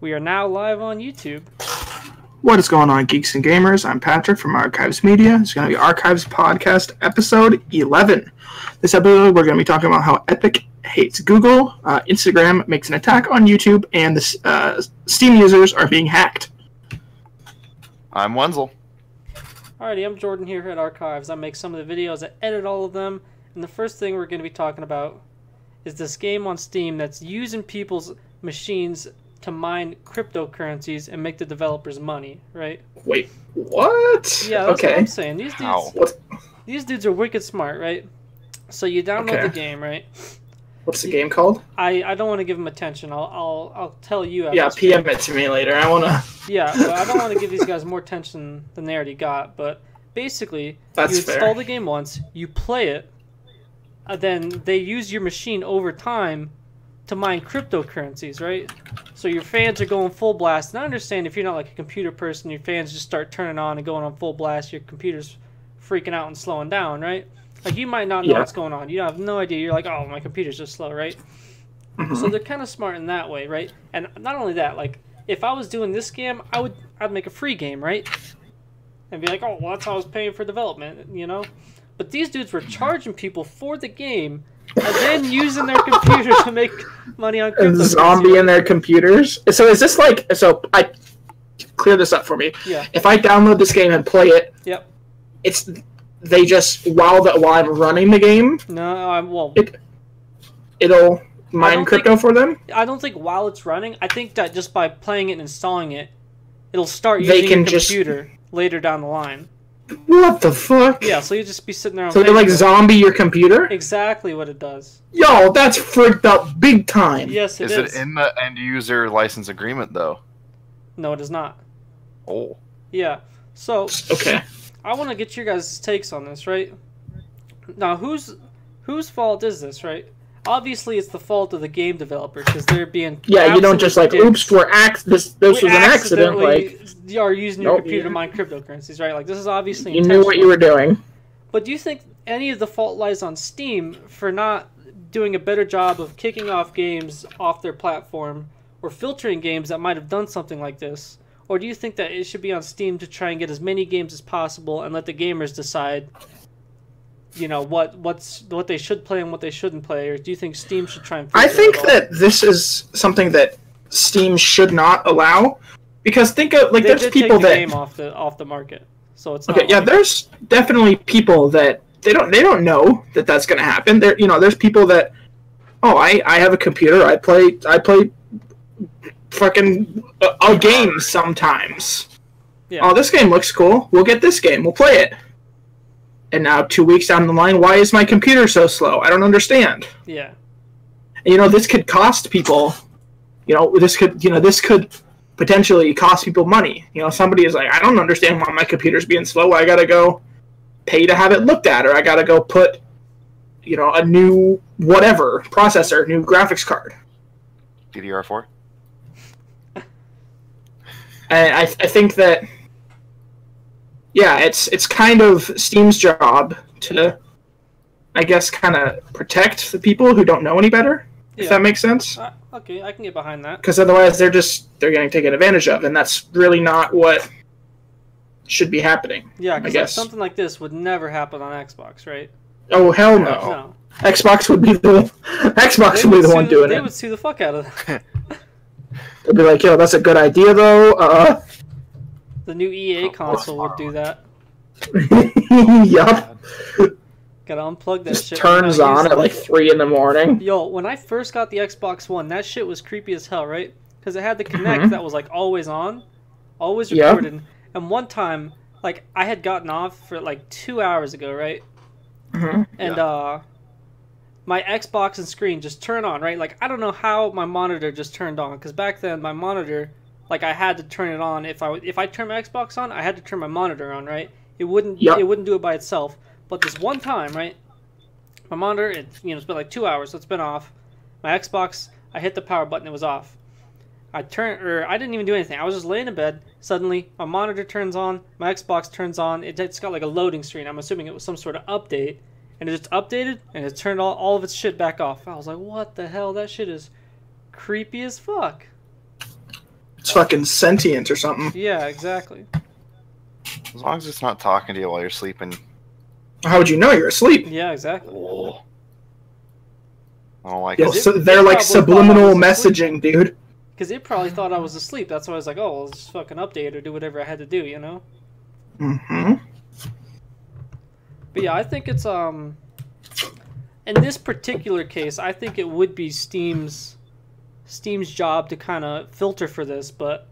We are now live on YouTube. What is going on, geeks and gamers? I'm Patrick from Archives Media. It's going to be Archives Podcast episode 11. This episode, we're going to be talking about how Epic hates Google, Instagram makes an attack on YouTube, and the Steam users are being hacked. I'm Wenzel. Alrighty, I'm Jordan here at Archives. I make some of the videos, I edit all of them, and the first thing we're going to be talking about is this game on Steam that's using people's machines to mine cryptocurrencies and make the developers money, right? Wait, what? Yeah, that's okay. what I'm saying. These dudes are wicked smart, right? So you download the game, right? What's the game called? I don't want to give them attention. I'll tell you. Yeah, PM it to me later. I want to. Yeah, but I don't want to give these guys more attention than they already got. But basically, you install the game once, you play it, then they use your machine over time to mine cryptocurrencies, right? So your fans are going full blast. And I understand if you're not like a computer person, your fans just start turning on and going on full blast, your computer's freaking out and slowing down, right? Like, you might not know what's going on. You have no idea. You're like, oh, my computer's just slow, right? Mm-hmm. So they're kind of smart in that way, right? And not only that, like, if I was doing this scam, I'd make a free game, right? And be like, oh, well, that's how I was paying for development, you know? But these dudes were charging people for the game and then using their computers to make money on cryptocurrency. Zombie in their computers? So is this like... So, I... Clear this up for me. Yeah. If I download this game and play it... Yep. It's... They just... While I'm running the game... No, well... It'll mine crypto for them? I don't think while it's running. I think that just by playing it and installing it, it'll start using your computer later down the line. What the fuck? Yeah, so you just be sitting there on So they like zombie your computer? Exactly what it does. Yo, that's freaked up big time. Yes, it is. Is it in the end user license agreement though? No, it is not. Oh. Yeah. So okay. I want to get your guys' takes on this, right? Now, whose fault is this, right? Obviously, it's the fault of the game developer because they're being you don't just like, oops, this was an accident. Like, you are using your computer to mine cryptocurrencies, right? Like, this is obviously you knew what you were doing. But do you think any of the fault lies on Steam for not doing a better job of kicking off games off their platform or filtering games that might have done something like this? Or do you think that it should be on Steam to try and get as many games as possible and let the gamers decide, you know, what they should play and what they shouldn't play? Or do you think Steam should try and filter I think that this is something that Steam should not allow, because think of like there's people that game off the market, so it's not there's definitely people that they don't know that that's going to happen. There's people that I have a computer, I play fucking a game sometimes. Yeah. Oh, this game looks cool. We'll get this game. We'll play it. And now 2 weeks down the line, why is my computer so slow? I don't understand. Yeah. And, this could cost people. This could potentially cost people money. Somebody is like, I don't understand why my computer's being slow. I gotta go pay to have it looked at, or I gotta go put, a new whatever processor, new graphics card. DDR4. And I think that, it's kind of Steam's job to, I guess, kind of protect the people who don't know any better, if that makes sense. Okay, I can get behind that. Because otherwise they're getting taken advantage of, and that's really not what should be happening. Yeah, because something like this would never happen on Xbox, right? Oh, hell no. Xbox would be the one doing it. They would sue the fuck out of that. They'd be like, yo, that's a good idea, though. The new EA console would do that. Yup. Gotta unplug that shit. Turns on at like 3 in the morning. Yo, when I first got the Xbox One, that shit was creepy as hell, right? Because it had the Kinect that was like always on, always recorded. Yep. And one time, like, I had gotten off for like 2 hours ago, right? And my Xbox and screen just turned on, right? Like, I don't know how my monitor just turned on, because back then my monitor, like, I had to turn it on. If I turned my Xbox on, I had to turn my monitor on, right? It wouldn't do it by itself. But this one time, right? My monitor, it's been like 2 hours, so it's been off. My Xbox, I hit the power button, it was off. I didn't even do anything. I was just laying in bed. Suddenly, my monitor turns on, my Xbox turns on. It's got like a loading screen. I'm assuming it was some sort of update. And it just updated, and it turned all of its shit back off. I was like, what the hell? That shit is creepy as fuck. It's fucking sentient or something. Yeah, exactly. As long as it's not talking to you while you're sleeping. How would you know you're asleep? Yeah, exactly. Oh. I don't like Yo, it. so they're like subliminal messaging, dude. Because it probably thought I was asleep. That's why I was like, oh, I'll just fucking update or do whatever I had to do, you know? Mm-hmm. But yeah, I think it's, in this particular case, I think it would be Steam's job to kind of filter for this, but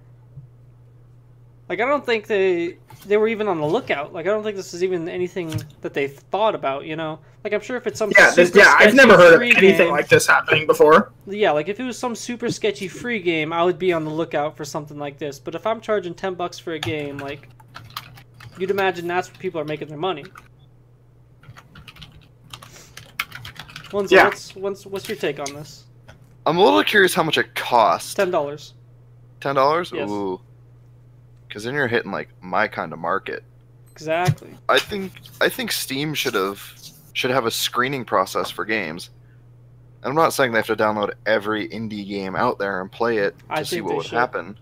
like I don't think they were even on the lookout. Like I don't think this is even anything that they've thought about, you know? Like I'm sure if it's some I've never heard of anything like this happening before. Yeah, like if it was some super sketchy free game, I would be on the lookout for something like this. But if I'm charging $10 for a game, like you'd imagine that's where people are making their money. What's your take on this? I'm a little curious how much it costs. $10. $10? Yes. Ooh. Because then you're hitting like my kind of market. Exactly. I think Steam should have a screening process for games. And I'm not saying they have to download every indie game out there and play it to see what would happen.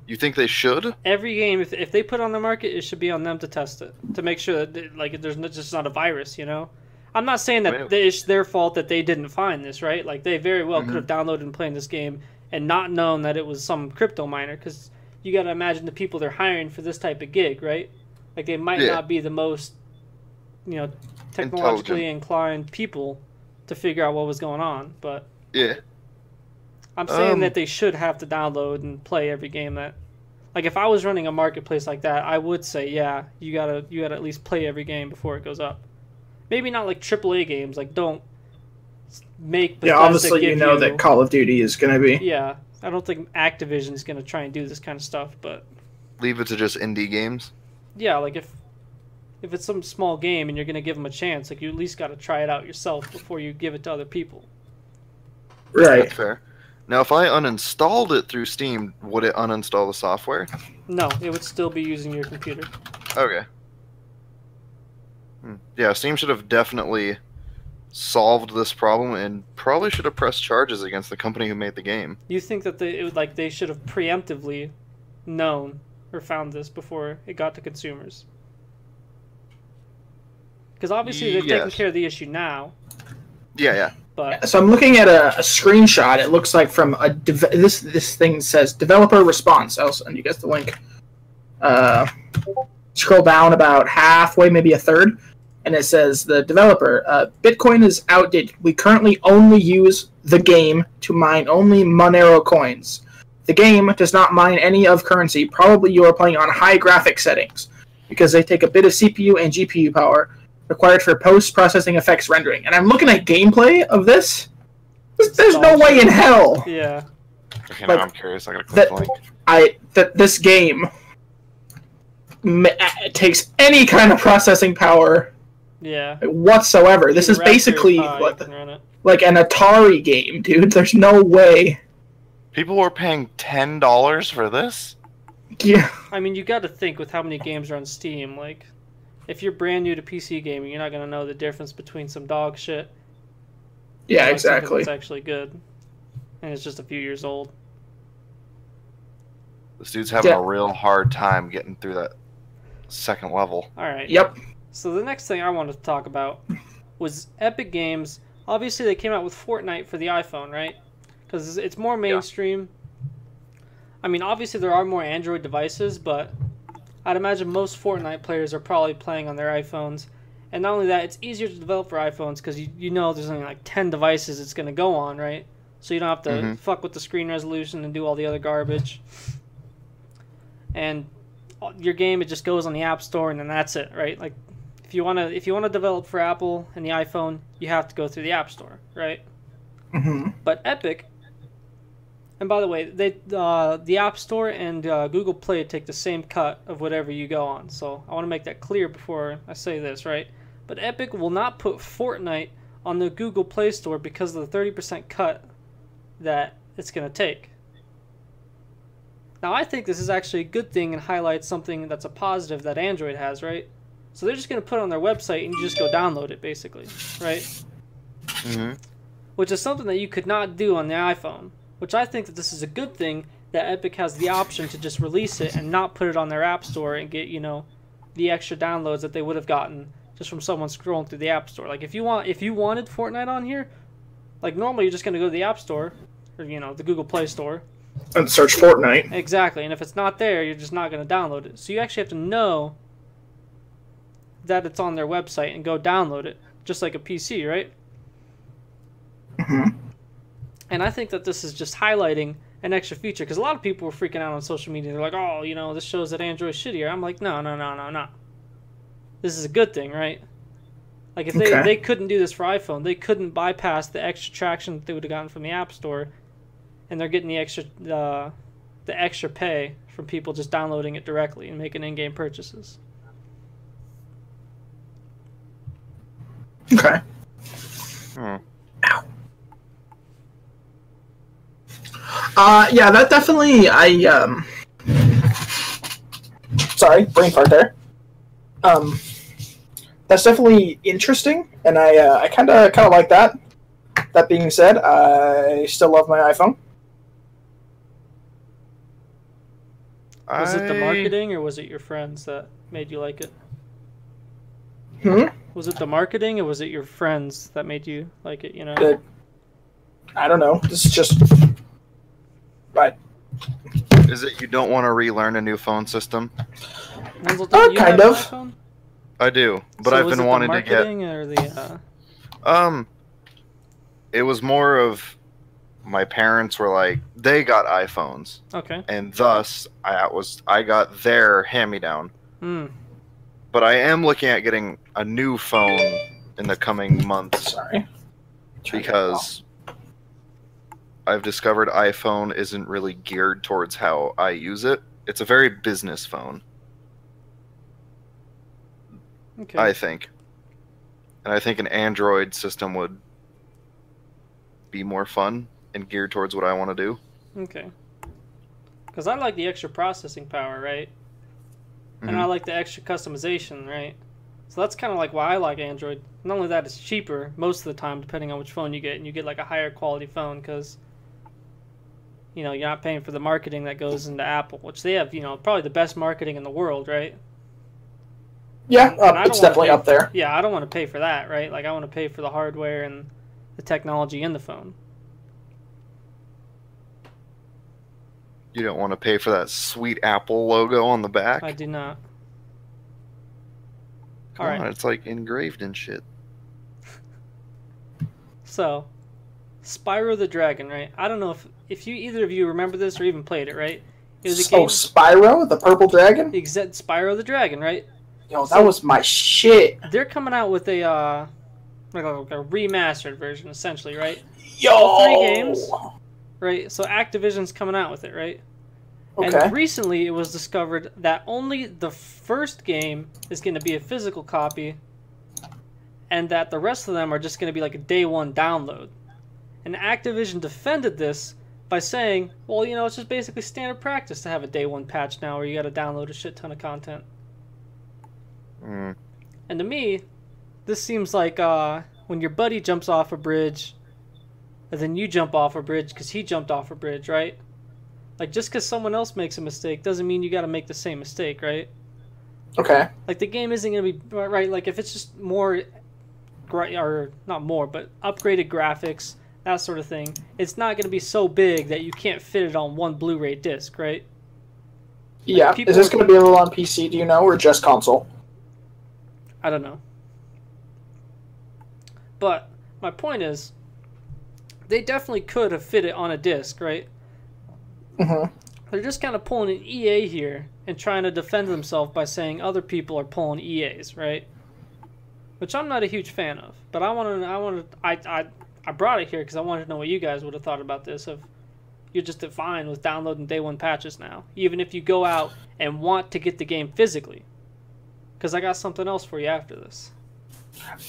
You think they should? Every game, if they put on the market, it should be on them to test it to make sure that like there's just not a virus, you know. I'm not saying that it's their fault that they didn't find this, right? Like they very well could have downloaded and played this game and not known that it was some crypto miner, because you got to imagine the people they're hiring for this type of gig, right? Like they might not be the most, you know, technologically inclined people to figure out what was going on, but yeah, I'm saying that they should have to download and play every game that, like if I was running a marketplace like that, I would say, yeah, you gotta at least play every game before it goes up. Maybe not like AAA games, like don't make Bethesda obviously you know that Call of Duty is gonna be. Yeah, I don't think Activision's gonna try and do this kind of stuff, but leave it to just indie games. Yeah, like if it's some small game and you're gonna give them a chance, like you at least got to try it out yourself before you give it to other people. Right. That's fair. Now, if I uninstalled it through Steam, would it uninstall the software? No, it would still be using your computer. Okay. Yeah, Steam should have definitely solved this problem and probably should have pressed charges against the company who made the game. You think that they should have preemptively known or found this before it got to consumers? Because obviously they're taking care of the issue now. Yeah. But so I'm looking at a screenshot. It looks like from this thing says developer response. I'll send you guys the link. Scroll down about halfway, maybe a third, and it says the developer, Bitcoin is outdated. We currently only use the game to mine only Monero coins. The game does not mine any of currency. Probably you are playing on high graphic settings because they take a bit of CPU and GPU power required for post-processing effects rendering. And I'm looking at gameplay of this. There's no way in hell. Yeah. Okay, now I'm curious. I gotta click the link. That this game takes any kind of processing power whatsoever. This is basically like an Atari game, dude. There's no way. People were paying $10 for this? Yeah. I mean, you got to think with how many games are on Steam. Like, if you're brand new to PC gaming, you're not going to know the difference between some dog shit. Yeah, exactly. It's actually good. And it's just a few years old. This dude's having a real hard time getting through that second level. Alright. Yep. So the next thing I wanted to talk about was Epic Games. Obviously, they came out with Fortnite for the iPhone, right? Because it's more mainstream. Yeah. I mean, obviously there are more Android devices, but I'd imagine most Fortnite players are probably playing on their iPhones. And not only that, it's easier to develop for iPhones because you know there's only like 10 devices it's going to go on, right? So you don't have to fuck with the screen resolution and do all the other garbage. And your game, it just goes on the App Store and then that's it, right? Like if you want to develop for Apple and the iPhone, you have to go through the App Store, right? But Epic, and by the way, the App Store and Google Play take the same cut of whatever you go on. So I want to make that clear before I say this, right? But Epic will not put Fortnite on the Google Play Store because of the 30% cut that it's going to take. Now, I think this is actually a good thing and highlights something that's a positive that Android has, right? So they're just going to put it on their website and you just go download it, basically, right? Which is something that you could not do on the iPhone. Which I think that this is a good thing that Epic has the option to just release it and not put it on their App Store and get, the extra downloads that they would have gotten just from someone scrolling through the App Store. Like, if you wanted Fortnite on here, like, normally you're just going to go to the App Store, or, the Google Play Store. And search Fortnite. Exactly, and if it's not there, you're just not going to download it. So you actually have to know that it's on their website and go download it, just like a PC, right? Mm-hmm. And I think that this is just highlighting an extra feature, because a lot of people were freaking out on social media. They're like, oh, this shows that Android's shittier. I'm like, no. This is a good thing, right? Like, if they couldn't do this for iPhone, they couldn't bypass the extra traction that they would have gotten from the App Store, and they're getting the extra pay from people just downloading it directly and making in-game purchases. Okay. Hmm. Yeah, that definitely. Sorry, brain fart there. That's definitely interesting, and I kind of like that. That being said, I still love my iPhone. Was it the marketing, or was it your friends that made you like it? Was it the marketing, or was it your friends that made you like it? I don't know. This is just. Right. Is it you don't want to relearn a new phone system? Kind of. I do, but so I've been wanting to get. Or the, It was more of my parents were like they got iPhones. Okay. And thus I got their hand-me-down. But I am looking at getting a new phone in the coming months. Sorry. Because I've discovered iPhone isn't really geared towards how I use it. It's a very business phone. Okay. I think. And I think an Android system would be more fun and geared towards what I want to do. Okay. Because I like the extra processing power, right? And I like the extra customization, right? So that's kind of like why I like Android. Not only that, it's cheaper most of the time, depending on which phone you get, and you get like a higher quality phone because, you're not paying for the marketing that goes into Apple, which they have, probably the best marketing in the world, right? Yeah, it's definitely up there. Yeah, I don't want to pay for that, right? Like, I want to pay for the hardware and the technology in the phone. You don't want to pay for that sweet Apple logo on the back? I do not. Come on, it's like engraved and shit. So, Spyro the Dragon, right? I don't know if you either of you remember this or even played it, right? It was a game. Oh, Spyro, the purple dragon? Spyro the Dragon, right? Yo, that was my shit. They're coming out with a remastered version, essentially, right? Yo! All 3 games, right? So Activision's coming out with it, right? Okay. And recently it was discovered that only the first game is going to be a physical copy, and that the rest of them are just going to be like a day one download. And Activision defended this by saying, well, it's just basically standard practice to have a day one patch now where you got to download a shit ton of content. And to me, this seems like when your buddy jumps off a bridge, and then you jump off a bridge because he jumped off a bridge, right? Like, just because someone else makes a mistake doesn't mean you got to make the same mistake, right? Okay. Like, the game isn't going to be right. Like, if it's just more, or not more, but upgraded graphics, that sort of thing, it's not going to be so big that you can't fit it on one Blu-ray disc, right? Yeah. Like, is this going to be available on PC, do you know, or just console? I don't know. But my point is, they definitely could have fit it on a disc, right? They're just kind of pulling an EA here and trying to defend themselves by saying other people are pulling EAs, right? Which I'm not a huge fan of. But I brought it here because I wanted to know what you guys would have thought about this. If you're just fine with downloading day one patches now, even if you go out and want to get the game physically. Because I got something else for you after this.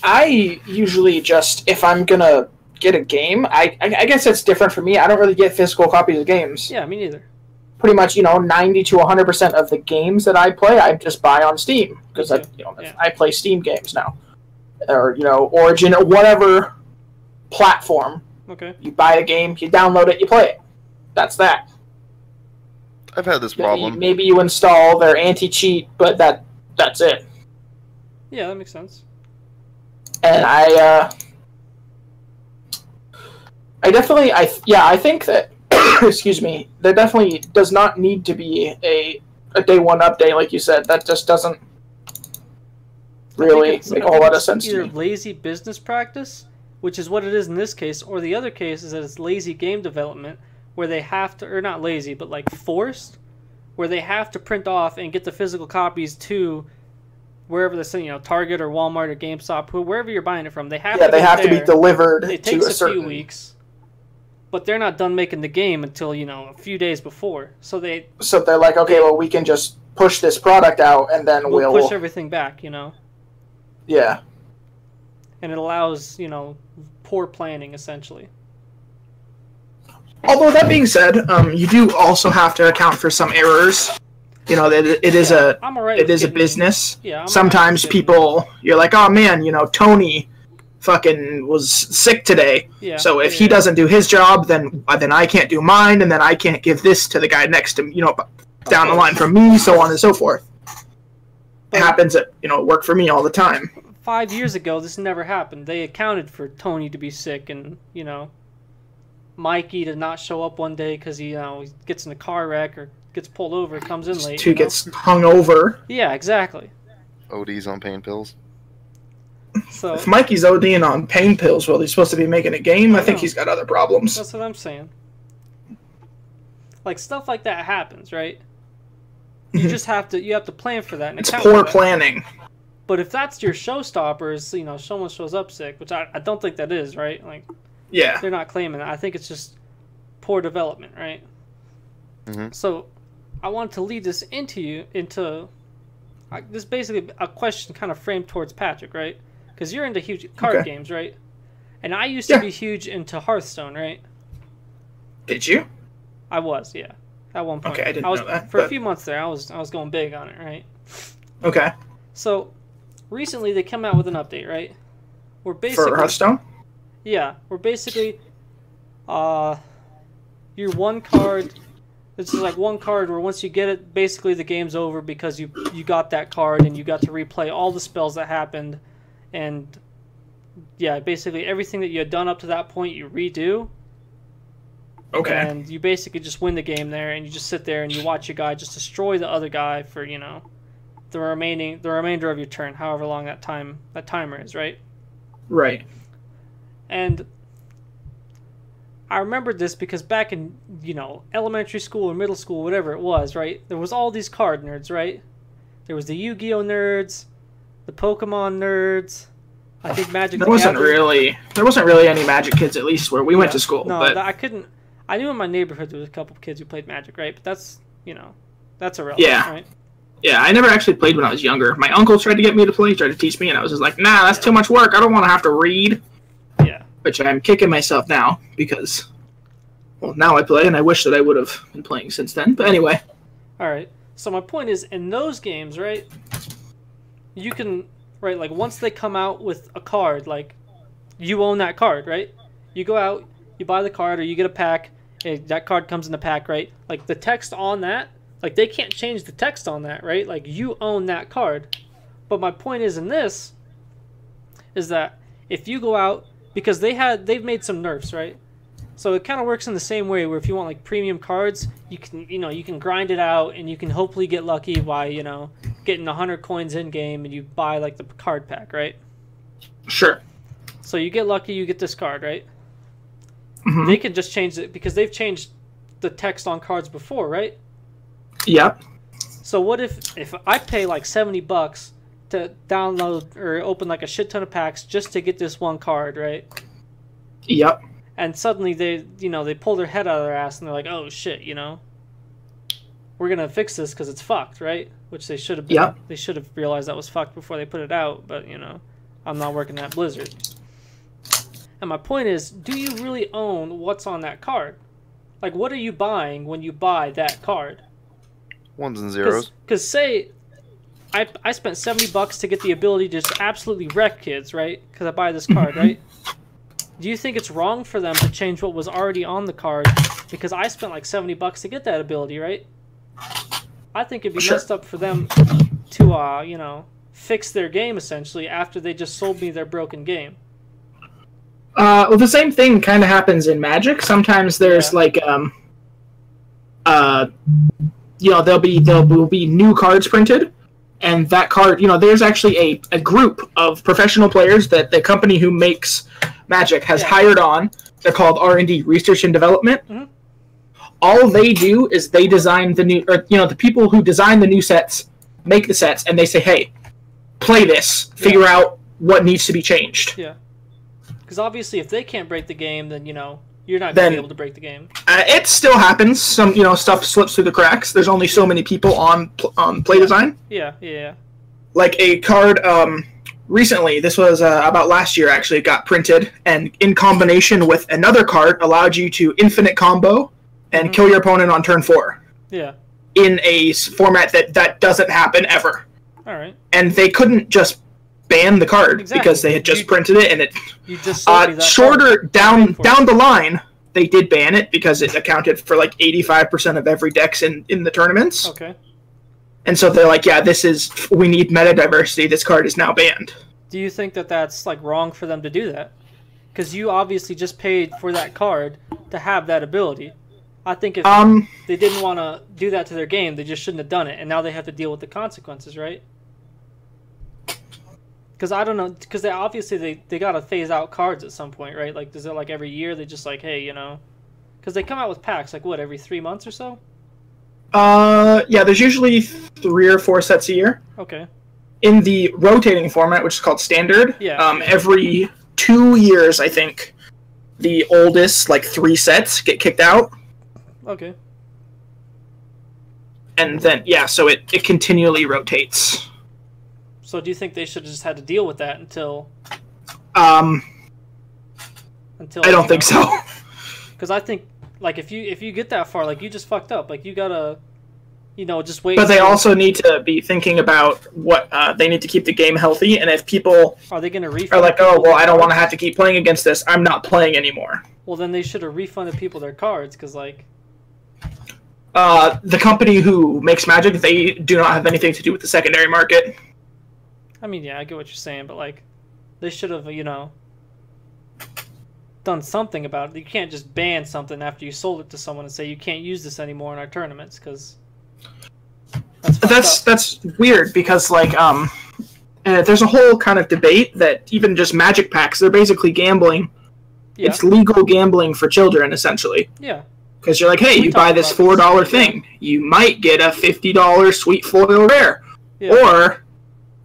I usually just, if I'm gonna get a game, I guess it's different for me. I don't really get physical copies of games. Yeah, me neither. Pretty much, 90 to 100% of the games that I play, I just buy on Steam because I play Steam games now, or Origin or whatever platform. Okay. You buy a game, you download it, you play it. That's that. I've had this problem. Maybe you install their anti-cheat, but that's it. Yeah, that makes sense. And I think that excuse me, there definitely does not need to be a day one update, like you said. That just doesn't really make a whole lot of sense to me. Either lazy business practice, which is what it is in this case, or the other case is that it's lazy game development, where they have to, or not lazy, but like forced, where they have to print off and get the physical copies to wherever they're saying, Target or Walmart or GameStop, wherever you're buying it from. They have to be delivered. It takes a few weeks, but they're not done making the game until a few days before. So they're like, okay, well, we can just push this product out, and then we'll push everything back. Yeah. And it allows poor planning essentially. Although that being said, you do also have to account for some errors. It is a business. Yeah, sometimes people, you're like, oh man, Tony fucking was sick today. Yeah, so if he doesn't do his job, then I can't do mine, and then I can't give this to the guy next to me, down the line from me, so on and so forth. It happens at work for me all the time. 5 years ago, this never happened. They accounted for Tony to be sick, and Mikey to not show up one day because he gets in a car wreck or gets pulled over, comes in late. He gets hung over. Yeah, exactly. ODs on pain pills. So if Mikey's ODing on pain pills while he's supposed to be making a game, I think he's got other problems. That's what I'm saying. Like stuff like that happens, right? You just have to plan for that. And it's poor planning. But if that's your showstoppers, someone shows up sick, which I don't think that is, right? Like, yeah, they're not claiming that. I think it's just poor development, right? Mm-hmm. So I wanted to lead this into this basically a question kind of framed towards Patrick, right? Because you're into huge card games, right? And I used to be huge into Hearthstone, right? Did you? I was, yeah. At one point. Okay, I didn't know that. For a few months there, I was going big on it, right? Okay. So recently they come out with an update, right? We're basically for Hearthstone? Yeah, we're basically your one card. This is like one card where once you get it, basically the game's over because you got that card and you got to replay all the spells that happened, and yeah, basically everything that you had done up to that point you redo. Okay. And you basically just win the game there, and you just sit there and you watch your guy just destroy the other guy for the remainder of your turn, however long that timer is, right? Right. And I remembered this because back in, elementary school or middle school, whatever it was, right? There was all these card nerds, right? There was the Yu-Gi-Oh nerds, the Pokemon nerds. I think Magic. There wasn't really any Magic kids, at least where we went to school. No, but I couldn't. I knew in my neighborhood there was a couple of kids who played Magic, right? But that's irrelevant, right? Yeah, I never actually played when I was younger. My uncle tried to get me to play, tried to teach me, and I was just like, nah, that's too much work. I don't want to have to read. Yeah. Which I'm kicking myself now because, well, now I play, and I wish that I would have been playing since then. But anyway. All right. So my point is, in those games, right, you can, right, like once they come out with a card, like you own that card, right? You go out, you buy the card, or you get a pack, and that card comes in the pack, right? Like the text on that, like they can't change the text on that, right? Like you own that card. But my point is in this, is that if you go out, because they've made some nerfs, right? So it kind of works in the same way where if you want like premium cards, you can grind it out and you can hopefully get lucky by, getting 100 coins in game and you buy like the card pack, right? Sure. So you get lucky, you get this card, right? Mm-hmm. They can just change it because they've changed the text on cards before, right? Yep. So what if I pay like $70 to download or open like a shit ton of packs just to get this one card, right? Yep. And suddenly they pull their head out of their ass and they're like, oh shit, we're gonna fix this because it's fucked, right? Which they should have been. Yep. They should have realized that was fucked before they put it out. But I'm not working at Blizzard. And my point is, do you really own what's on that card? Like, what are you buying when you buy that card? Ones and zeros. Because say I spent $70 to get the ability to just absolutely wreck kids, right? Because I buy this card, right? Do you think it's wrong for them to change what was already on the card? Because I spent like $70 to get that ability, right? I think it'd be messed up for them to, you know, fix their game essentially after they just sold me their broken game. Well, the same thing kind of happens in Magic. Sometimes there's like, you know, there will be new cards printed, and that card, you know, there's actually a group of professional players that the company who makes Magic has hired on. They're called R&D, Research and Development. Mm-hmm. All they do is they design the new, or, you know, the people who design the new sets make the sets, and they say, hey, play this, figure out what needs to be changed. Yeah. Because obviously, if they can't break the game, then, you know, you're not going to be able to break the game. It still happens. Some, you know, stuff slips through the cracks. There's only so many people on play design. Yeah. Like a card, recently, this was about last year actually, it got printed, and in combination with another card, allowed you to infinite combo and kill your opponent on turn 4. Yeah. In a format that doesn't happen ever. All right. And they couldn't just ban the card because they had just printed it, and it shorter down the line they did ban it because it accounted for like 85% of every dex in the tournaments. Okay. And so they're like, yeah, we need meta diversity. This card is now banned. Do you think that that's like wrong for them to do that? Because you obviously just paid for that card to have that ability. I think if they didn't want to do that to their game, they just shouldn't have done it, and now they have to deal with the consequences, right? Because I don't know, because they gotta phase out cards at some point, right? Like, is it like every year they just like, hey, you know, because they come out with packs like what, every 3 months or so? Yeah, there's usually 3 or 4 sets a year. Okay. In the rotating format, which is called Standard, every 2 years, I think, the oldest like 3 sets get kicked out. Okay. And then so it continually rotates. So do you think they should have just had to deal with that until I don't think so. Because I think, like, if you get that far, like, you just fucked up. Like, you gotta, you know, just wait. But they also need to be thinking about what they need to keep the game healthy. And if people are like, oh, well, I don't want to have to keep playing against this, I'm not playing anymore. Well, then they should have refunded people their cards, because, like, the company who makes Magic, they do not have anything to do with the secondary market. I mean, yeah, I get what you're saying, but, like, they should have, you know, done something about it. You can't just ban something after you sold it to someone and say you can't use this anymore in our tournaments, because that's weird, because, like, there's a whole kind of debate that even just Magic packs, they're basically gambling. Yeah. It's legal gambling for children, essentially. Yeah. Because you're like, hey, you buy this $4 thing, you might get a $50 sweet foil rare, or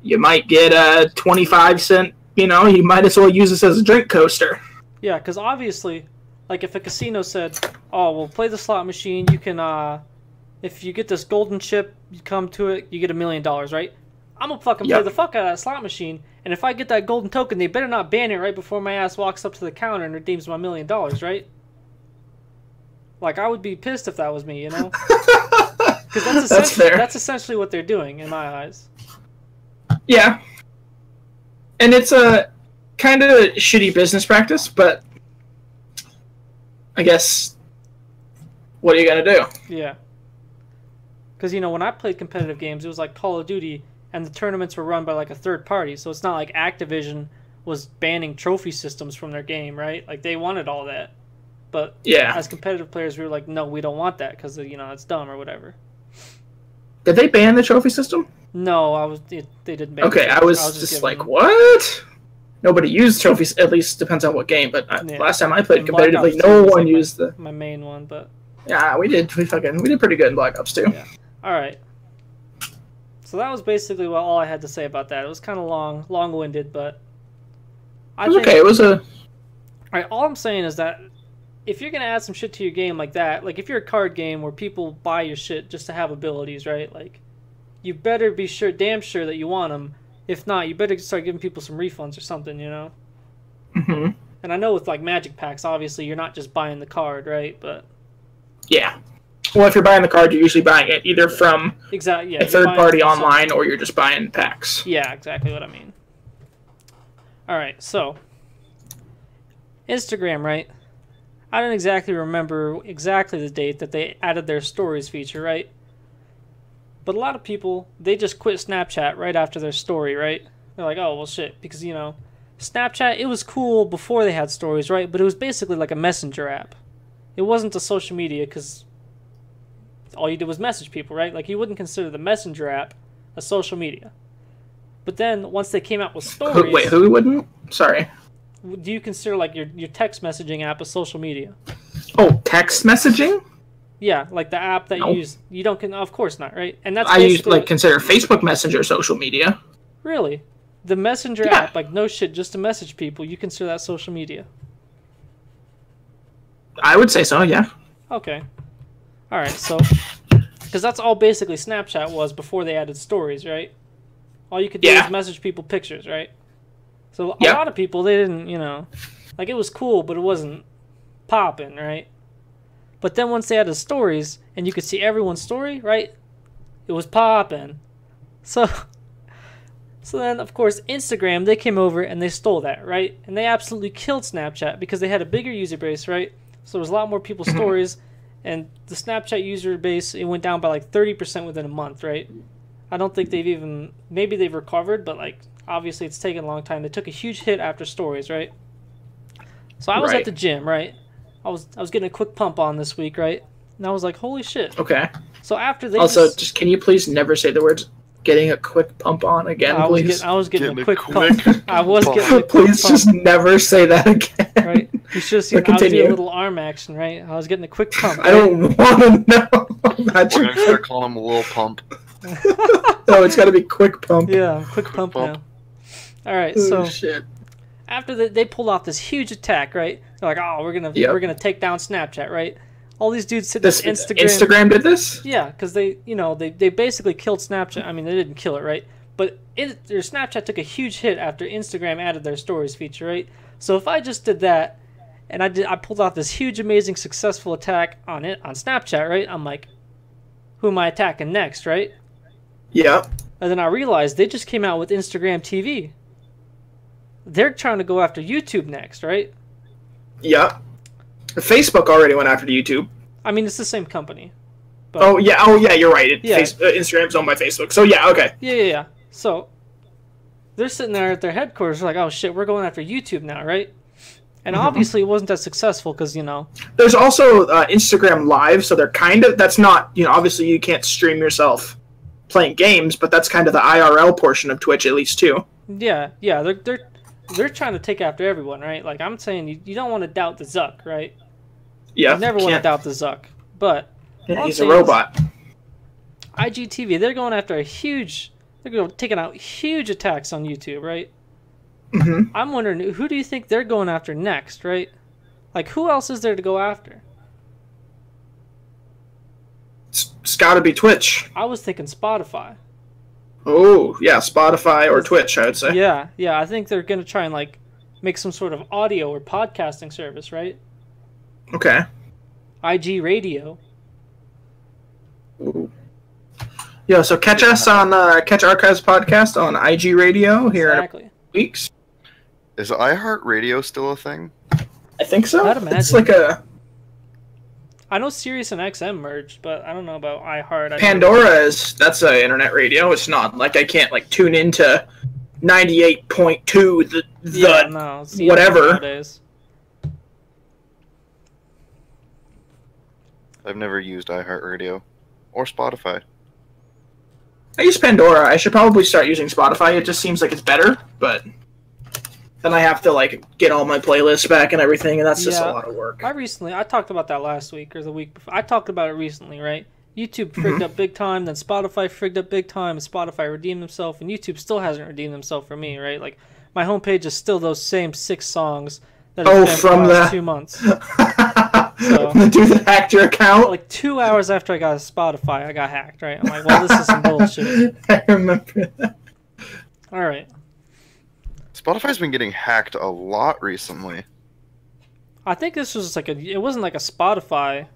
you might get a 25-cent, you know, you might as well use this as a drink coaster. Yeah, because obviously, like, if a casino said, oh, well, play the slot machine, you can, if you get this golden chip, you come to it, you get $1 million, right? I'm gonna fucking play the fuck out of that slot machine, and if I get that golden token, they better not ban it right before my ass walks up to the counter and redeems my $1 million, right? Like, I would be pissed if that was me, you know? Because that's essentially what they're doing, in my eyes. Yeah. And it's a kind of shitty business practice, but I guess what are you going to do? Yeah. Because, you know, when I played competitive games, it was like Call of Duty, and the tournaments were run by, like, a third party, so it's not like Activision was banning trophy systems from their game, right? Like, they wanted all that. But as competitive players, we were like, no, we don't want that because, you know, it's dumb or whatever. Did they ban the trophy system? No, they didn't ban it. Okay, I was just like, what? Nobody used trophies, at least depends on what game, but last time I played competitively, no one used my main one, but... Yeah, we did pretty good in Black Ops 2. Yeah. Alright. So that was basically all I had to say about that. It was kind of long-winded, but... It was okay, it was a... Alright, all I'm saying is that if you're going to add some shit to your game like that, like if you're a card game where people buy your shit just to have abilities, right? Like, you better be damn sure that you want them. If not, you better start giving people some refunds or something, you know? Mm-hmm. And I know with, like, Magic packs, obviously, you're not just buying the card, right? But... Yeah. Well, if you're buying the card, you're usually buying it either from a third party online or you're just buying packs. Yeah, exactly what I mean. Alright, so... Instagram, right? I don't exactly remember exactly the date that they added their stories feature, right? But a lot of people, they just quit Snapchat right after their story, right? They're like, oh, well, shit. Because, you know, Snapchat, it was cool before they had stories, right? But it was basically like a messenger app. It wasn't a social media because all you did was message people, right? Like, you wouldn't consider the messenger app a social media. But then, once they came out with stories... Wait, who wouldn't? Sorry. Do you consider, like, your text messaging app a social media? Oh, text messaging? Yeah, like the app that you use. You don't... Of course not, right? And that's consider Facebook Messenger social media. Really? The messenger app, like, no shit, just to message people, you consider that social media? I would say so, yeah. Okay. Alright, so... Because that's all basically Snapchat was before they added stories, right? All you could do is message people pictures, right? So a lot of people, they didn't, you know... Like, it was cool, but it wasn't popping, right? But then once they added stories, and you could see everyone's story, right? It was popping. So then, of course, Instagram, they came over and they stole that, right? And they absolutely killed Snapchat because they had a bigger user base, right? So there was a lot more people's stories, and the Snapchat user base, it went down by like 30% within a month, right? I don't think they've even... Maybe they've recovered, but like, obviously it's taken a long time. They took a huge hit after stories, right? So I was at the gym, right? I was getting a quick pump on this week, right? And I was like, holy shit. Okay. So after they also, just can you please never say the words getting a quick pump on again, please? I was getting a quick pump. I was getting a quick Please pump. just never say that again. Right? You should have seen I was doing a little arm action, right? I was getting a quick pump. Right? I don't want to know. We're going to start calling him a little pump. No, it's got to be quick pump. Yeah, quick pump now. All right, so shit. After they pulled off this huge attack, right? They're like, oh, we're gonna take down Snapchat, right? All these dudes sitting on Instagram. Instagram did this? Yeah, because they basically killed Snapchat. I mean, they didn't kill it, right? But their Snapchat took a huge hit after Instagram added their stories feature, right? So if I just did that, and I pulled off this huge, amazing, successful attack on Snapchat, right? I'm like, who am I attacking next, right? Yeah. And then I realized they just came out with Instagram TV. They're trying to go after YouTube next, right? Yeah. Facebook already went after YouTube. I mean, it's the same company. But oh yeah, you're right. Instagram's owned by Facebook. So yeah, okay. Yeah. So they're sitting there at their headquarters, like, oh shit, we're going after YouTube now, right? And obviously it wasn't that successful because, you know. There's also Instagram Live, so they're kind of, that's not, you know, obviously you can't stream yourself playing games, but that's kind of the IRL portion of Twitch, at least, too. Yeah, they're trying to take after everyone, right? Like, I'm saying, you don't want to doubt the Zuck, right? Yeah. You never want to doubt the Zuck. But he's a robot. IGTV, they're going after taking out huge attacks on YouTube, right? Mm-hmm. I'm wondering, who do you think they're going after next, right? Like, who else is there to go after? It's got to be Twitch. I was thinking Spotify. Oh, yeah, Spotify or Twitch, I would say. Yeah, I think they're going to try and, like, make some sort of audio or podcasting service, right? Okay. IG Radio. Ooh. Yeah, so catch us on Catch Archives podcast on IG Radio here in a weeks. Is iHeartRadio still a thing? I think so. I'd imagine. It's like a... I know Sirius and XM merged, but I don't know about iHeart. Pandora that's an internet radio. It's not like I can't like tune into 98.2 the whatever. Nowadays. I've never used iHeartRadio or Spotify. I use Pandora. I should probably start using Spotify. It just seems like it's better, but then I have to like get all my playlists back and everything, and that's just a lot of work. I talked about that last week or the week before. I talked about it recently, right? YouTube frigged up big time, then Spotify frigged up big time, and Spotify redeemed himself, and YouTube still hasn't redeemed himself for me, right? Like, my homepage is still those same 6 songs that have been for the last 2 months. So, dude that hacked your account? Like 2 hours after I got Spotify, I got hacked, right? I'm like, well, this is some bullshit. I remember that. Alright. Spotify's been getting hacked a lot recently. I think this was like it wasn't like a Spotify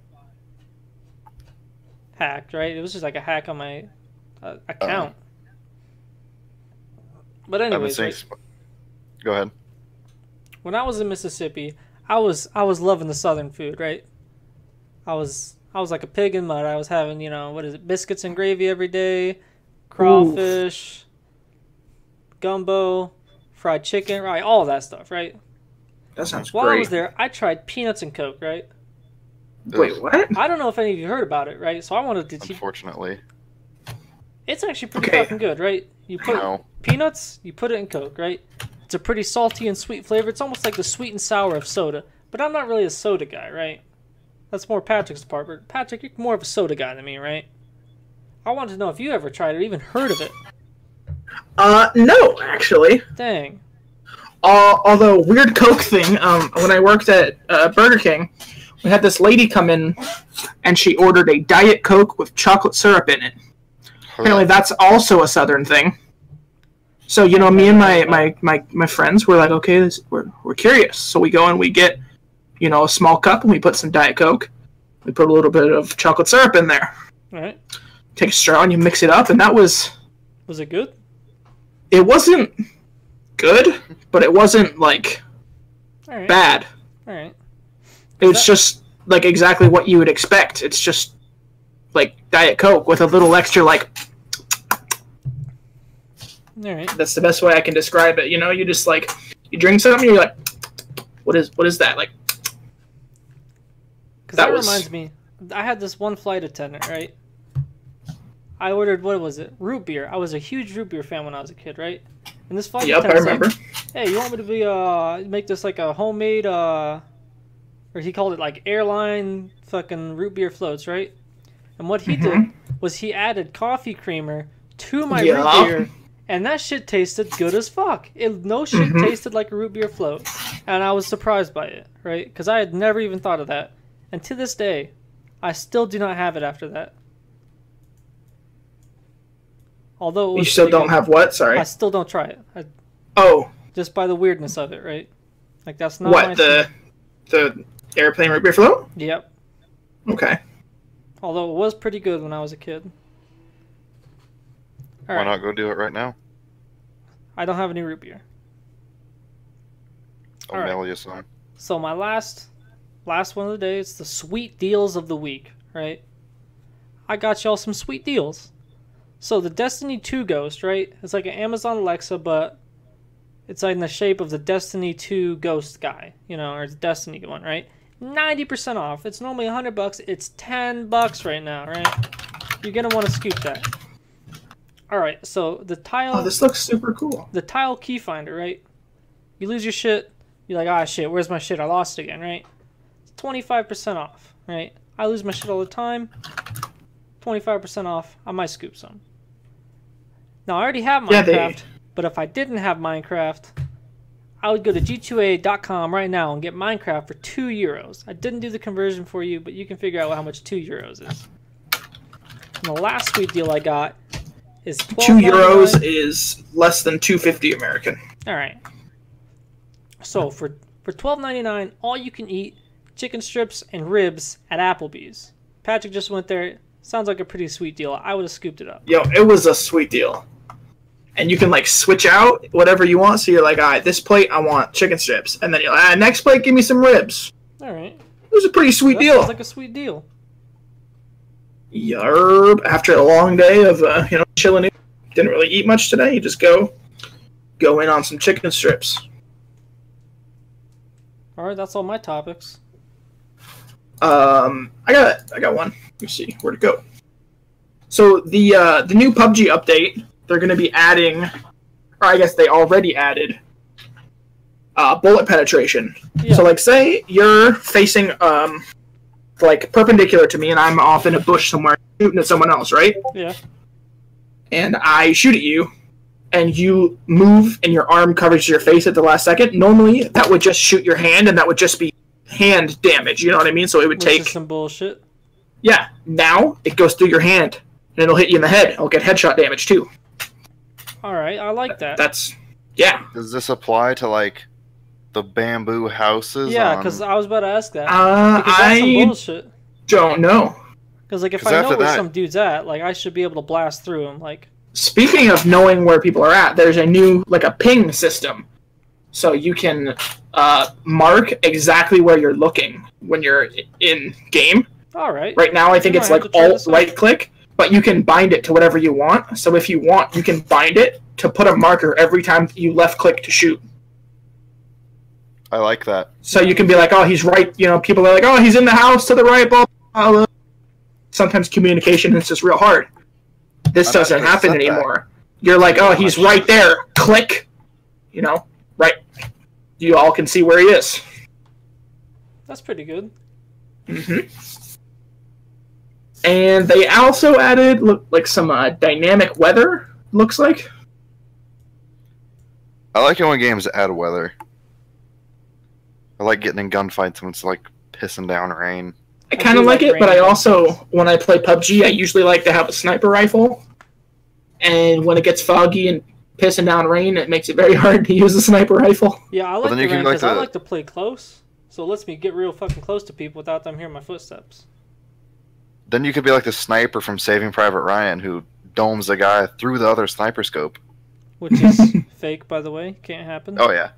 hack, right? It was just like a hack on my account. But anyways, go ahead. When I was in Mississippi, I was loving the southern food, right? I was I was like a pig in mud. I was having, what is it, biscuits and gravy every day, crawfish, gumbo, fried chicken, right? All of that stuff, right? That sounds great. While I was there, I tried peanuts and Coke, right? Wait, what? I don't know if any of you heard about it, right? So I wanted to... Unfortunately. It's actually pretty fucking good, right? You put peanuts, you put it in Coke, right? It's a pretty salty and sweet flavor. It's almost like the sweet and sour of soda. But I'm not really a soda guy, right? That's more Patrick's department. Patrick, you're more of a soda guy than me, right? I wanted to know if you ever tried it or even heard of it. No, actually. Dang. Although, weird Coke thing, when I worked at Burger King, we had this lady come in, and she ordered a Diet Coke with chocolate syrup in it. Apparently, that's also a Southern thing. So, me and my friends were like, okay, we're curious. So we go and we get, a small cup, and we put some Diet Coke. We put a little bit of chocolate syrup in there. All right. Take a straw, and you mix it up, and that was... Was it good? It wasn't good, but it wasn't, bad. All right. It was just, exactly what you would expect. It's just, Diet Coke with a little extra, All right. That's the best way I can describe it. You just, you drink something, you're like, what is that? Because that reminds me, I had this one flight attendant, right? I ordered, what was it? Root beer. I was a huge root beer fan when I was a kid, right? And this flight attendant I remember. Hey, you want me to make this a homemade, or he called it airline fucking root beer floats, right? And what he did was he added coffee creamer to my root beer, and that shit tasted good as fuck. No shit tasted like a root beer float, and I was surprised by it, right? Because I had never even thought of that. And to this day, I still do not have it after that. Although you still don't have what? Sorry. I still don't try it. Just by the weirdness of it, right? That's not what the airplane root beer float? Yep. Okay. Although it was pretty good when I was a kid. Why not go do it right now? I don't have any root beer. I'll mail you some. So my last one of the day, it's the sweet deals of the week, right? I got y'all some sweet deals. So the Destiny 2 Ghost, right? It's like an Amazon Alexa, but it's in the shape of the Destiny 2 Ghost guy, or the Destiny one, right? 90% off. It's normally $100. It's $10 right now, right? You're gonna want to scoop that. All right. So the tile. Oh, this looks super cool. The tile key finder, right? You lose your shit. You're like, ah, shit. Where's my shit? I lost it again, right? It's 25% off, right? I lose my shit all the time. 25% off. I might scoop some. Now, I already have Minecraft, but if I didn't have Minecraft, I would go to g2a.com right now and get Minecraft for €2. I didn't do the conversion for you, but you can figure out how much €2 is. And the last sweet deal I got is €2 is less than $2.50 American. All right. So for $12.99, all you can eat chicken strips and ribs at Applebee's. Patrick just went there. Sounds like a pretty sweet deal. I would have scooped it up. Yo, it was a sweet deal. And you can switch out whatever you want. So you're like, all right, this plate I want chicken strips, and then you're like, next plate give me some ribs. All right. It was a pretty sweet deal. Sounds like a sweet deal. Yarb. After a long day of chilling, didn't really eat much today. You just go in on some chicken strips. All right, that's all my topics. I got one. Let me see where to go. So the new PUBG update, they're going to be adding, or I guess they already added, bullet penetration. Yeah. So say you're facing perpendicular to me, and I'm off in a bush somewhere shooting at someone else, right? Yeah. And I shoot at you, and you move, and your arm covers your face at the last second. Normally, that would just shoot your hand, and that would just be hand damage. You know what I mean? So it would take some bullshit. Yeah. Now it goes through your hand, and it'll hit you in the head. It'll get headshot damage too. All right, I like that. Yeah. Does this apply to the bamboo houses? Yeah, because I was about to ask that. Because that's some bullshit. Don't know. Because if I know where some dude's at, I should be able to blast through him. Speaking of knowing where people are at, there's a new a ping system, so you can mark exactly where you're looking when you're in game. All right. Right now, I think it's like alt right click, but you can bind it to whatever you want. So if you want, you can bind it to put a marker every time you left click to shoot. I like that. So you can be like, oh, he's right. You know, people are like, oh, he's in the house to the right. Blah, blah, blah. Sometimes communication is just real hard. This doesn't happen anymore. You're like, oh, he's right there. Click. You know, right. You all can see where he is. That's pretty good. Mm-hmm. And they also added like some dynamic weather. Looks like. I like it when games add weather. I like getting in gunfights when it's like pissing down rain. I kind of like it, but I also, when I play PUBG, I usually like to have a sniper rifle. And when it gets foggy and pissing down rain, it makes it very hard to use a sniper rifle. Yeah, I like the rain because I like to play close. So it lets me get real fucking close to people without them hearing my footsteps. Then you could be like the sniper from Saving Private Ryan who domes a guy through the other sniper scope. Which is fake, by the way. Can't happen. Oh, yeah.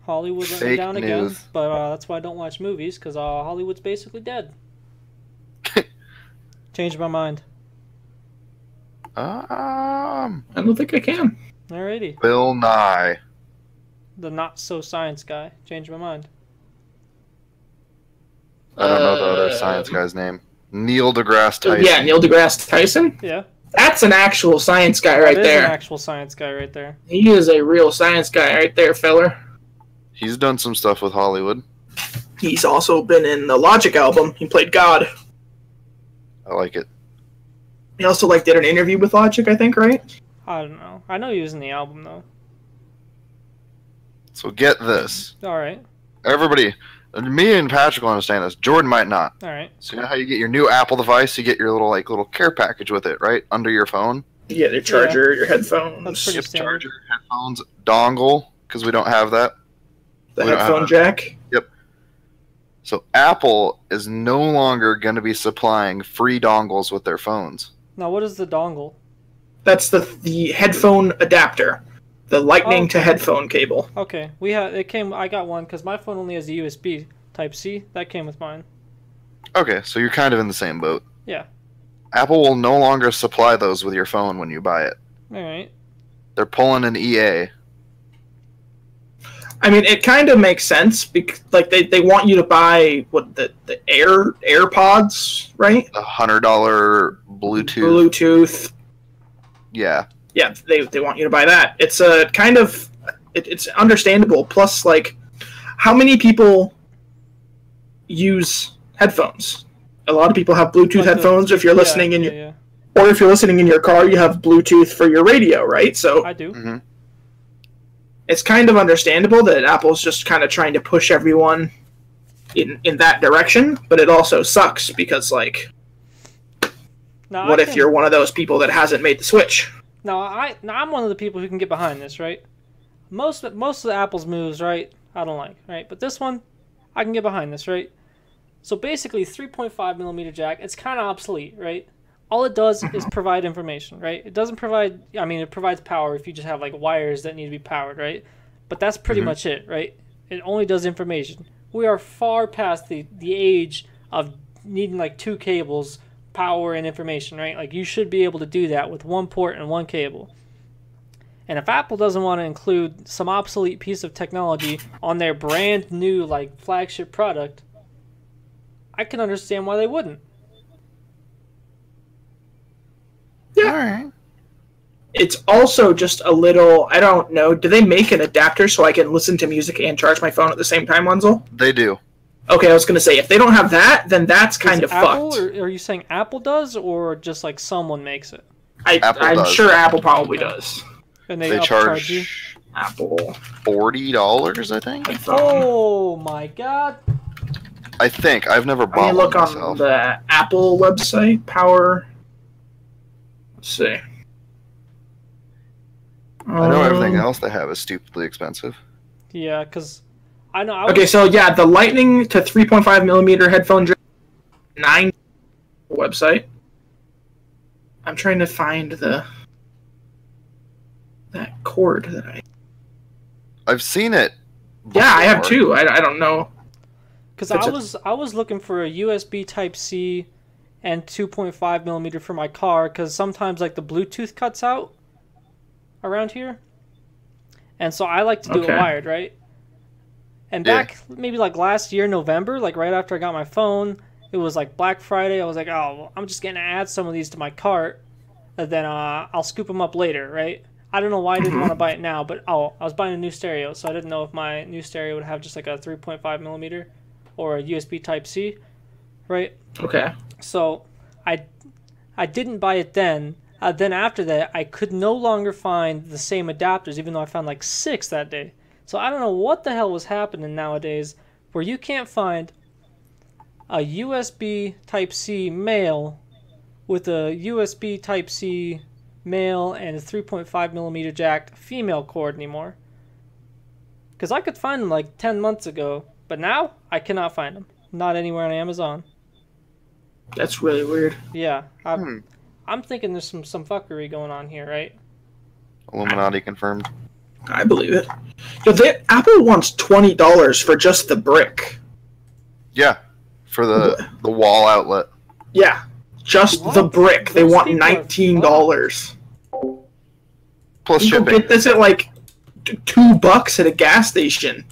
Hollywood let me down again, but that's why I don't watch movies, because Hollywood's basically dead. Changed my mind. I don't think I can. Alrighty. Bill Nye. The not-so-science guy. Changed my mind. I don't know the other science guy's name. Neil deGrasse Tyson. Yeah, Neil deGrasse Tyson? Yeah. That's an actual science guy right there. That is an actual science guy right there. He is a real science guy right there, feller. He's done some stuff with Hollywood. He's also been in the Logic album. He played God. I like it. He also did an interview with Logic, I think, right? I don't know. I know he was in the album, though. So get this. Alright. Everybody, me and Patrick will understand this. Jordan might not. Alright. So you know how you get your new Apple device? You get your little care package with it, right? Under your phone? Yeah, your charger, your headphones. That's pretty standard. Charger, headphones, dongle, because we don't have that. The headphone jack? Yep. So Apple is no longer going to be supplying free dongles with their phones. Now, what is the dongle? That's the headphone adapter. The lightning to headphone cable. Okay. I got one because my phone only has a USB Type-C. That came with mine. Okay, so you're kind of in the same boat. Yeah. Apple will no longer supply those with your phone when you buy it. Alright. They're pulling an EA. I mean, it kind of makes sense because, they want you to buy the AirPods, right? The $100 Bluetooth. Yeah. Yeah, they want you to buy that. It's a kind of it's understandable. Plus, how many people use headphones? A lot of people have Bluetooth headphones. If you're listening or if you're listening in your car, you have Bluetooth for your radio, right? So I do. Mm-hmm. It's kind of understandable that Apple's just kind of trying to push everyone in that direction, but it also sucks because, what if you're one of those people that hasn't made the switch? Now, I'm one of the people who can get behind this, right? Most of the Apple's moves, right, I don't like, right? But this one, I can get behind this, right? So basically, 3.5mm jack, it's kind of obsolete, right? All it does is provide information, right? It doesn't provide, it provides power if you just have wires that need to be powered, right? But that's pretty much it, right? It only does information. We are far past the age of needing 2 cables, power and information, right? You should be able to do that with 1 port and 1 cable. And if Apple doesn't want to include some obsolete piece of technology on their brand new flagship product, I can understand why they wouldn't. Yeah. All right. It's also just a little, I don't know, do they make an adapter so I can listen to music and charge my phone at the same time, Wenzel? They do. Okay, I was going to say, if they don't have that, then that's kind of Apple, fucked. Or are you saying Apple does, or just someone makes it? I'm sure Apple probably does. And they charge you? Apple. $40, I think? Oh my god. I think. I've never bought one myself. Look on the Apple website, power. Let's see. I know everything else they have is stupidly expensive. Yeah, because I know. Okay, so yeah, the Lightning to 3.5mm headphone jack, 9 website. I'm trying to find that cord that I've seen it before. Yeah, I have too. I don't know. Because I was looking for a USB Type C and 2.5 millimeter for my car, because sometimes like the Bluetooth cuts out around here, and so I like to do it wired, right? And back maybe like last year November, like right after I got my phone, it was like Black Friday. I was like, oh, well, I'm just gonna add some of these to my cart, and then I'll scoop them up later, right? I don't know why I didn't want to buy it now, but I was buying a new stereo, so I didn't know if my new stereo would have just like a 3.5 millimeter or a USB Type C, right? Okay. So I didn't buy it then. Then after that, I could no longer find the same adapters, even though I found like 6 that day. So I don't know what the hell was happening nowadays, where you can't find a USB Type C male with a USB Type C male and a 3.5 millimeter jack female cord anymore. Because I could find them like 10 months ago, but now I cannot find them. Not anywhere on Amazon. That's really weird. Yeah. I'm thinking there's some fuckery going on here, right? Illuminati confirmed. I believe it. Yo, Apple wants $20 for just the brick. Yeah, for the wall outlet. Yeah, just the brick. They want $19. Plus you shipping. Get this at like $2 at a gas station.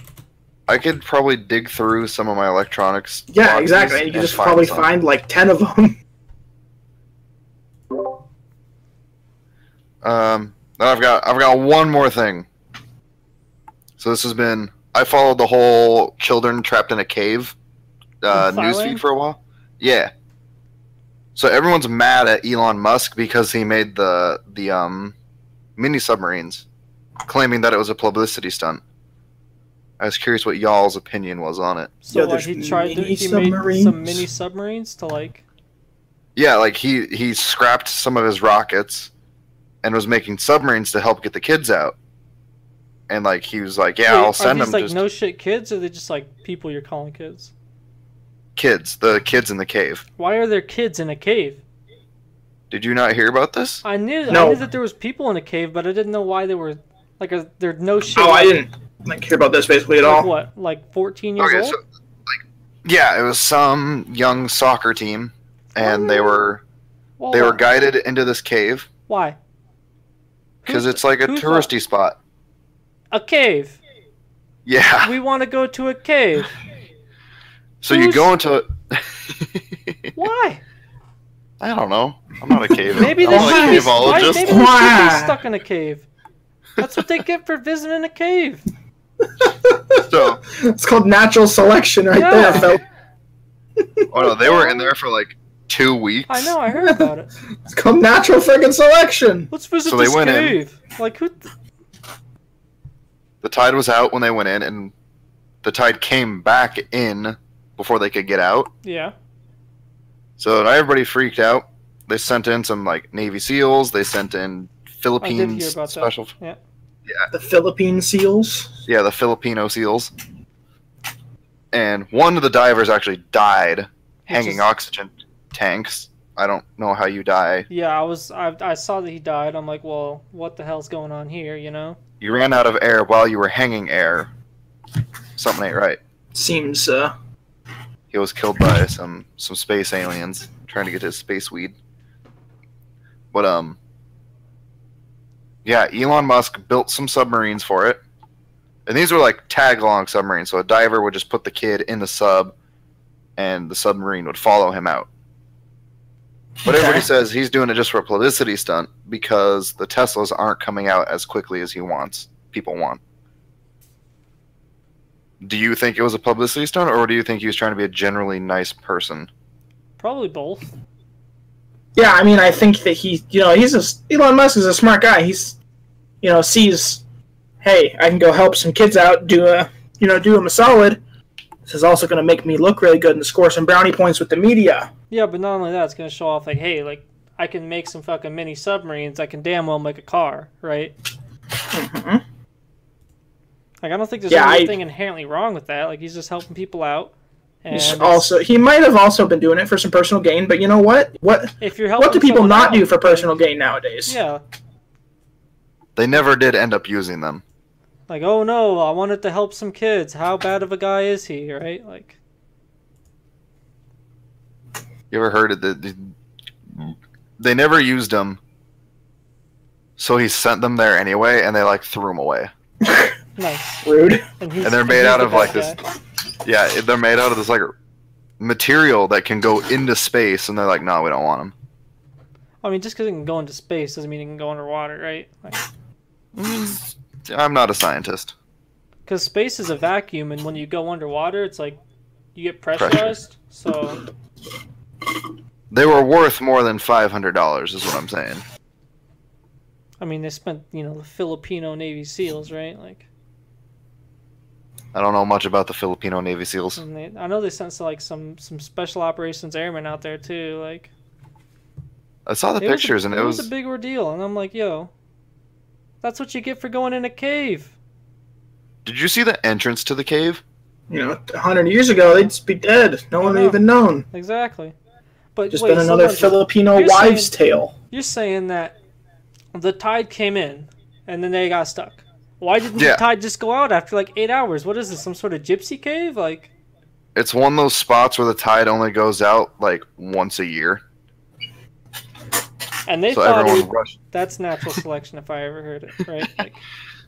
I could probably dig through some of my electronics. Yeah, exactly. You could just probably find like 10 of them. I've got one more thing. So this has been, I followed the whole children trapped in a cave newsfeed for a while. Yeah. So everyone's mad at Elon Musk because he made the mini submarines, claiming that it was a publicity stunt. I was curious what y'all's opinion was on it. So what, he made some mini submarines to like... Yeah, like he scrapped some of his rockets and was making submarines to help get the kids out. And like he was like, yeah, I'll send them. Are these like no shit kids, or are they just like people you're calling kids? Kids, the kids in the cave. Why are there kids in a cave? Did you not hear about this? I knew that there was people in a cave, but I didn't know why they were like they're no shit. Oh, I didn't like hear about this basically at all. What, like 14 years old? So, like, yeah, it was some young soccer team, and they were guided into this cave. Why? Because it's like a touristy spot. A cave. Yeah. We want to go to a cave. So you go into Why? I don't know. I'm not a cave. Maybe they should caveologist. Be stuck in a cave. That's what they get for visiting a cave. So it's called natural selection right there, Phil. Oh no, they were in there for like 2 weeks. I know, I heard about it. It's called natural friggin' selection. Let's visit this cave. Like who? The tide was out when they went in, and the tide came back in before they could get out. Yeah. So everybody freaked out. They sent in some like Navy SEALs. They sent in Philippines I did hear about special. That. Yeah. The Philippine SEAls. Yeah, the Filipino SEAls. And one of the divers actually died hanging oxygen tanks. I don't know how you die. Yeah, I saw that he died. I'm like, well, what the hell's going on here, you know? You ran out of air while you were hanging air. Something ain't right. Seems, He was killed by some space aliens trying to get his space weed. But, yeah, Elon Musk built some submarines for it. And these were like tag-along submarines, so a diver would just put the kid in the sub, and the submarine would follow him out. But everybody says he's doing it just for a publicity stunt because the Teslas aren't coming out as quickly as people want. Do you think it was a publicity stunt, or do you think he was trying to be a generally nice person? Probably both. Yeah, I mean, I think that Elon Musk is a smart guy. He's, sees, hey, I can go help some kids out, do them a solid. This is also going to make me look really good and score some brownie points with the media. Yeah, but not only that, it's going to show off, like, hey, like, I can make some fucking mini submarines. I can damn well make a car, right? Mm-hmm. Like, I don't think there's anything inherently wrong with that. Like, he's just helping people out. And he might have also been doing it for some personal gain, but you know what? What do people not do for personal gain nowadays? Yeah. They never did end up using them. Like, oh no, I wanted to help some kids. How bad of a guy is he, right? Like, You ever heard of they never used him, so he sent them there anyway, and they like threw them away. Nice. Rude. And they're made out of like this. Yeah, they're made out of this like material that can go into space, and they're like, no, we don't want them. I mean, just because it can go into space doesn't mean it can go underwater, right? Like, I'm not a scientist. Because space is a vacuum, and when you go underwater, it's like you get pressurized. So they were worth more than $500, is what I'm saying. I mean, they spent, you know, the Filipino Navy SEALs, right? Like, I don't know much about the Filipino Navy SEALs. And I know they sent like some special operations airmen out there too. Like, I saw the pictures, and it was a big ordeal. And I'm like, yo, that's what you get for going in a cave. Did you see the entrance to the cave? You know, 100 years ago, they'd just be dead. No one would even known. Exactly. But just been another Filipino wives' tale. You're saying that the tide came in, and then they got stuck. Why didn't the tide just go out after like 8 hours? What is this, some sort of gypsy cave? Like, it's one of those spots where the tide only goes out like once a year. And they thought that's natural selection if I ever heard it, right? Like,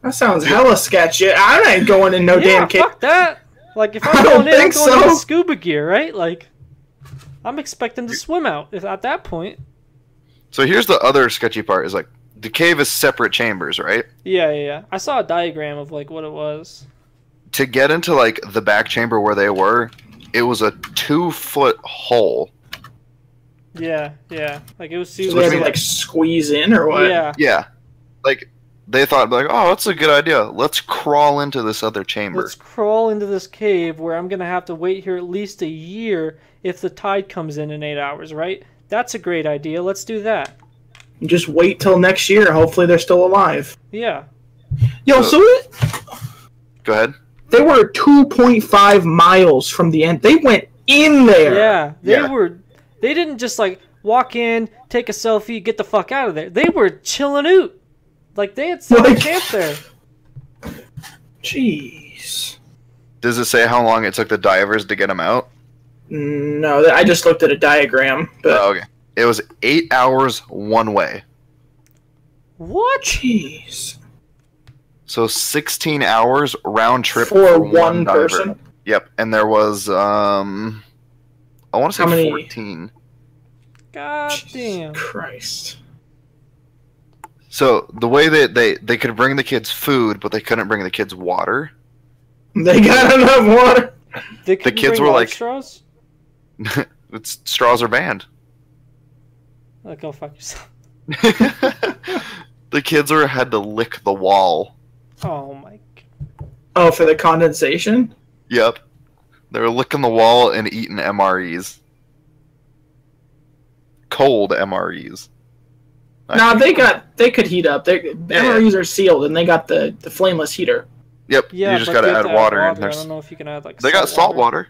that sounds hella sketchy. I ain't going in no damn cave. Fuck that. Like, if I'm going in, I'm going in with scuba gear, right? Like, I'm expecting to swim out at that point. So here's the other sketchy part: is like the cave is separate chambers, right? Yeah. I saw a diagram of like what it was. To get into like the back chamber where they were, it was a 2-foot hole. Yeah. Like it was. So they had to like squeeze in or what? Yeah. Like they thought, like, oh, that's a good idea. Let's crawl into this other chamber. Let's crawl into this cave where I'm gonna have to wait here at least a year if the tide comes in 8 hours, right? That's a great idea. Let's do that. Just wait till next year. Hopefully they're still alive. Yeah. Yo, go ahead. They were 2.5 miles from the end. They went in there. Yeah, They didn't just like walk in, take a selfie, get the fuck out of there. They were chilling out. Like they had set up camp there. Jeez. Does it say how long it took the divers to get them out? No, I just looked at a diagram. But... Oh, okay. It was 8 hours one way. What? Jeez. So 16 hours round trip for one person. Yep, and there was I want to say 14. God damn. Christ. So the way that they could bring the kids food, but they couldn't bring the kids water. They got enough water. The kids were like straws. Straws are banned. Like, go fuck yourself. The kids had to lick the wall. Oh my god. Oh, for the condensation? Yep. They were licking the wall and eating MREs. Cold MREs. Nah, they could heat up. MREs are sealed, and they got the flameless heater. Yep. Yeah, you just gotta add water in there. I don't know if you can add like. They got salt water.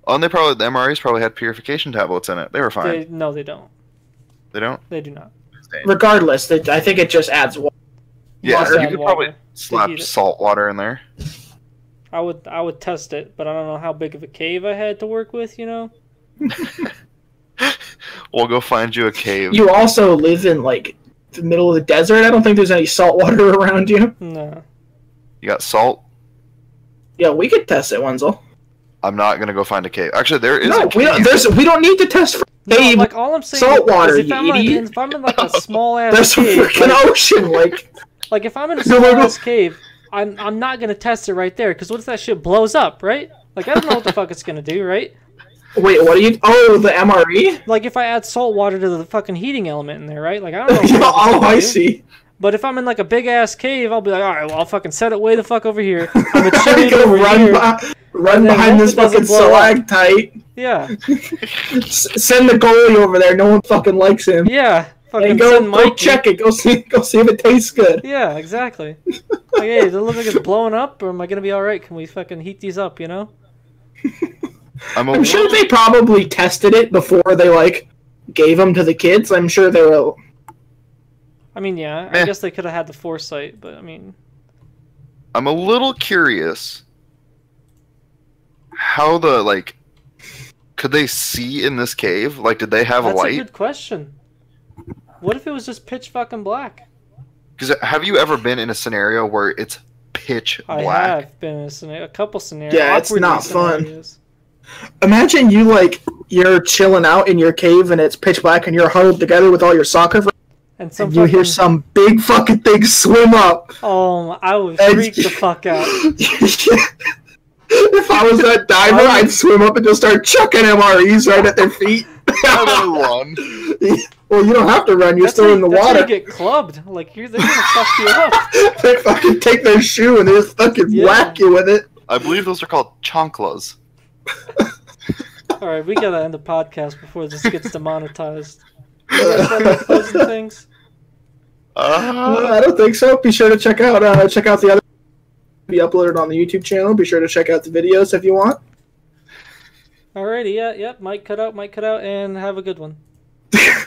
Oh, and the MREs probably had purification tablets in it. They were fine. No, they don't. They don't? They do not. Regardless, I think it just adds water. Yeah, you could probably slap salt water in there. I would test it, but I don't know how big of a cave I had to work with, you know? We'll go find you a cave. You also live in, like, the middle of the desert? I don't think there's any salt water around you. No. You got salt? Yeah, we could test it, Wenzel. I'm not gonna go find a cave. Actually, there is a cave. We don't need to test for cave. Like, all I'm saying salt water, is if I'm in like a small ass there's cave, a freaking ocean, like if I'm in a small ass cave, I'm not gonna test it right there, because what if that shit blows up, right? Like, I don't know what the fuck it's gonna do, right? Wait, what are you? Oh, the MRE? Like, if I add salt water to the fucking heating element in there, right? Like, I don't know. Oh, I see. But if I'm in like a big ass cave, I'll be like, all right, well, I'll fucking set it way the fuck over here. I'm gonna chill it over here. Run behind this fucking stalactite. Yeah. Send the goalie over there. No one fucking likes him. Yeah. Fucking go check it. Go see if it tastes good. Yeah, exactly. Like, hey, does it look like it's blowing up, or am I gonna be all right? Can we fucking heat these up? You know. I'm sure they probably tested it before they gave them to the kids. I'm sure they were. I mean, yeah. I guess they could have had the foresight, but I mean. I'm a little curious how the could they see in this cave? Like, did they have a light? That's a good question. What if it was just pitch fucking black? Because have you ever been in a scenario where it's pitch black? I have been in a couple scenarios. Yeah, it's not fun. Imagine you're chilling out in your cave and it's pitch black and you're huddled together with all your soccer friends. And you hear some big fucking thing swim up. Oh, I would freak the fuck out. If I was that diver, I'd swim up and just start chucking MREs right at their feet. I would run. Well, you don't have to run. You're still in the water. You get clubbed. Like they're gonna fuck you up. They fucking take their shoe and they just fucking whack you with it. I believe those are called chanclas. All right, we gotta end the podcast before this gets demonetized. You guys got any closing things? I don't think so. Be sure to check out the other. Be uploaded on the YouTube channel. Be sure to check out the videos if you want. Alrighty, yep. Mic cut out, and have a good one.